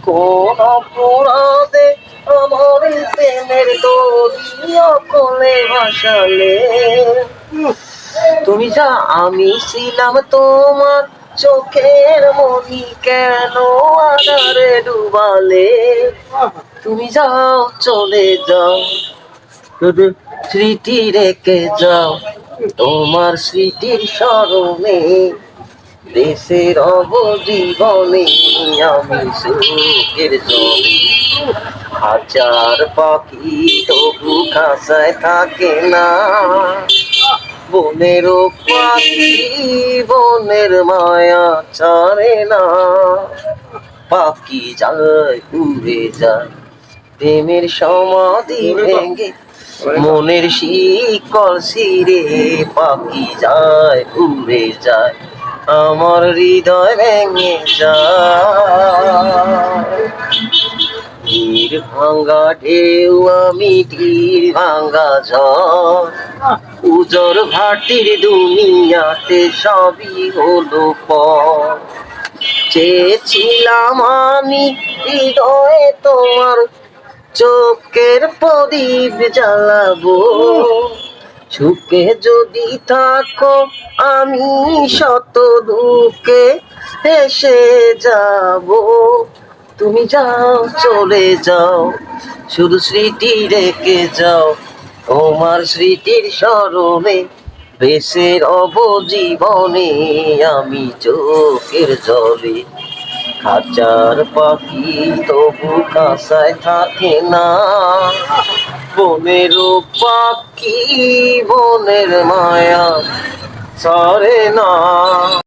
কোন অপরাধে আমার প্রেমের দড়ি অকলে ভাসালে? তুমি যা আমি ছিলাম তোমার চোখের মনি, কেন আধারে ডুবালে? তুমি যাও চলে যাও, শুধু স্মৃতি রেখে যাও, তোমার স্মৃতির স্মরণে দেশের অবজীবনে আমি সুখের জলে। হাজার পাখি তবু খাঁচায় থাকে না, বনেরও পাখি বনের মায়া ছাড়ে না। পাখি যায় উড়ে যায় প্রেমের সমাধি ভেঙে, মনের শিকল ছিঁড়ে পাখি যায় উড়ে যায়, আমার হৃদয় ভেঙে যায়। তীর ভাঙ্গা ঢেউ আমি তীর ভাঙ্গা ঝড়, উজর ভাটির দুনিয়াতে সবই হলো পর। চেয়েছিলাম আমি হৃদয়ে তোমার চোখের প্রদীপ জ্বালাবো, সুখে যদি থাকো আমি শত দুঃখে হেসে যাব। তুমি যাও চলে যাও, শুধু স্মৃতি রেখে যাও, তোমার স্মৃতির স্মরণে বেশের অবজীবনে আমি চোখের জলে। হাজার পাখি তবু কাঁসায় থাকে না, বনেরও পাখি বনের মায়া ছাড়ে না।